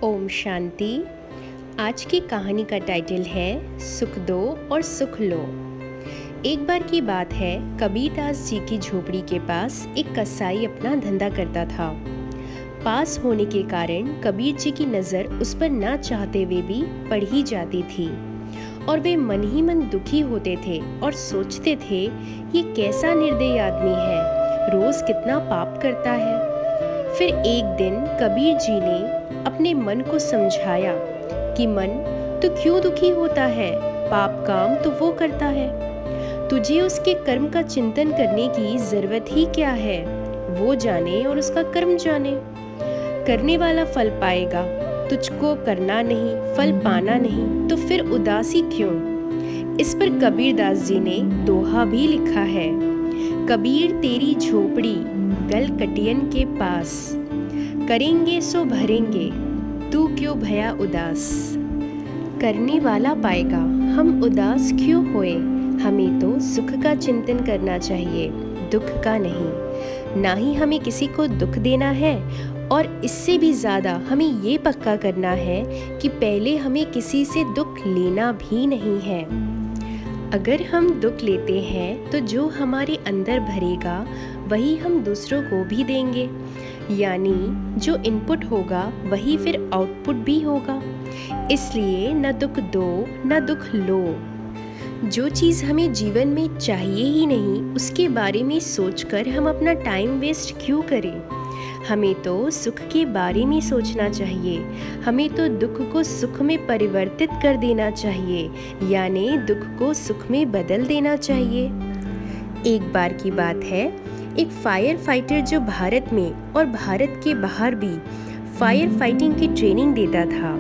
ओम शांति। आज की कहानी का टाइटल है सुख दो और सुख लो। एक बार की बात है, कबीरदास जी की झोपड़ी के पास एक कसाई अपना धंधा करता था। पास होने के कारण कबीर जी की नज़र उस पर ना चाहते हुए भी पड़ ही जाती थी और वे मन ही मन दुखी होते थे और सोचते थे, ये कैसा निर्दयी आदमी है, रोज़ कितना पाप करता है। फिर एक दिन कबीर जी ने अपने मन को समझाया कि मन, तू क्यों दुखी होता है, पाप काम तो वो करता है, तुझे उसके कर्म का चिंतन करने की जरूरत ही क्या है, वो जाने और उसका कर्म जाने। करने वाला फल पाएगा, तुझको करना नहीं, फल पाना नहीं, तो फिर उदासी क्यों। इस पर कबीरदास जी ने दोहा भी लिखा है, कबीर तेरी झोपड़ी गल कटियन के पास, करेंगे सो भरेंगे, तू क्यों भया उदास। करने वाला पाएगा, हम उदास क्यों होए, हमें तो सुख का चिंतन करना चाहिए, दुख का नहीं। ना ही हमें किसी को दुख देना है और इससे भी ज़्यादा हमें ये पक्का करना है कि पहले हमें किसी से दुख लेना भी नहीं है। अगर हम दुख लेते हैं तो जो हमारे अंदर भरेगा वही हम दूसरों को भी देंगे, यानी जो इनपुट होगा वही फिर आउटपुट भी होगा। इसलिए न दुख दो न दुख लो। जो चीज़ हमें जीवन में चाहिए ही नहीं उसके बारे में सोचकर हम अपना टाइम वेस्ट क्यों करें। हमें तो सुख के बारे में सोचना चाहिए, हमें तो दुख को सुख में परिवर्तित कर देना चाहिए, यानी दुख को सुख में बदल देना चाहिए। एक बार की बात है, एक फायर फाइटर जो भारत में और भारत के बाहर भी फायर फाइटिंग की ट्रेनिंग देता था,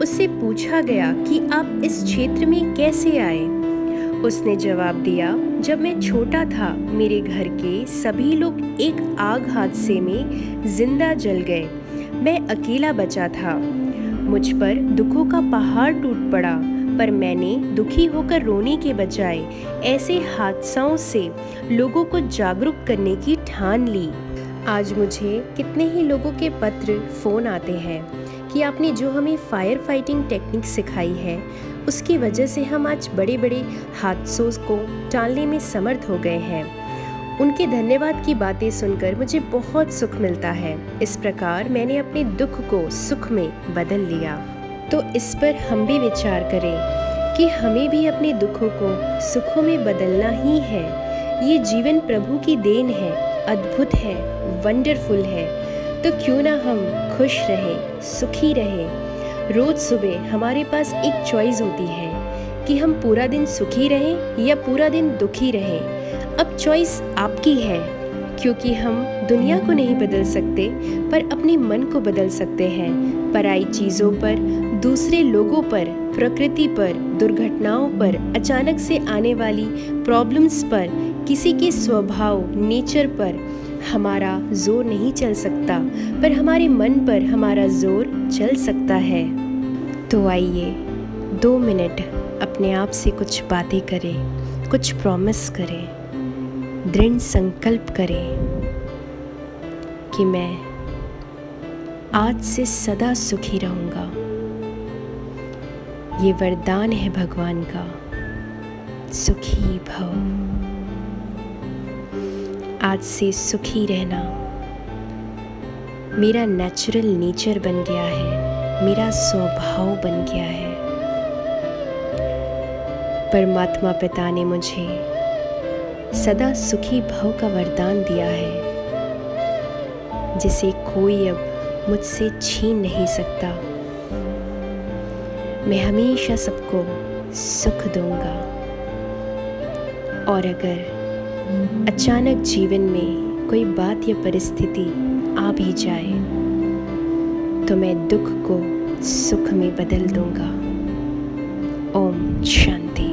उससे पूछा गया कि आप इस क्षेत्र में कैसे आए। उसने जवाब दिया, जब मैं छोटा था मेरे घर के सभी लोग एक आग हादसे में जिंदा जल गए, मैं अकेला बचा था। मुझ पर दुखों का पहाड़ टूट पड़ा, पर मैंने दुखी होकर रोने के बजाय ऐसे हादसों से लोगों को जागरूक करने की ठान ली। आज मुझे कितने ही लोगों के पत्र फ़ोन आते हैं कि आपने जो हमें फायर फाइटिंग टेक्निक सिखाई है उसकी वजह से हम आज बड़े बड़े हादसों को टालने में समर्थ हो गए हैं। उनके धन्यवाद की बातें सुनकर मुझे बहुत सुख मिलता है। इस प्रकार मैंने अपने दुख को सुख में बदल लिया। तो इस पर हम भी विचार करें कि हमें भी अपने दुखों को सुखों में बदलना ही है। ये जीवन प्रभु की देन है, अद्भुत है, वंडरफुल है। तो क्यों ना हम खुश रहें, सुखी रहें। रोज़ सुबह हमारे पास एक चॉइस होती है कि हम पूरा दिन सुखी रहें या पूरा दिन दुखी रहें। अब चॉइस आपकी है, क्योंकि हम दुनिया को नहीं बदल सकते पर अपने मन को बदल सकते हैं। पराई चीज़ों पर, दूसरे लोगों पर, प्रकृति पर, दुर्घटनाओं पर, अचानक से आने वाली प्रॉब्लम्स पर, किसी के स्वभाव, नेचर पर हमारा जोर नहीं चल सकता, पर हमारे मन पर हमारा जोर चल सकता है। तो आइए 2 मिनट अपने आप से कुछ बातें करें, कुछ प्रॉमिस करें, दृढ़ संकल्प करें कि मैं आज से सदा सुखी रहूँगा। ये वरदान है भगवान का, सुखी भव। आज से सुखी रहना मेरा नेचुरल नेचर बन गया है, मेरा स्वभाव बन गया है। परमात्मा पिता ने मुझे सदा सुखी भव का वरदान दिया है, जिसे कोई अब मुझसे छीन नहीं सकता। मैं हमेशा सबको सुख दूंगा। और अगर अचानक जीवन में कोई बात या परिस्थिति आ भी जाए तो मैं दुख को सुख में बदल दूंगा। ओम शांति।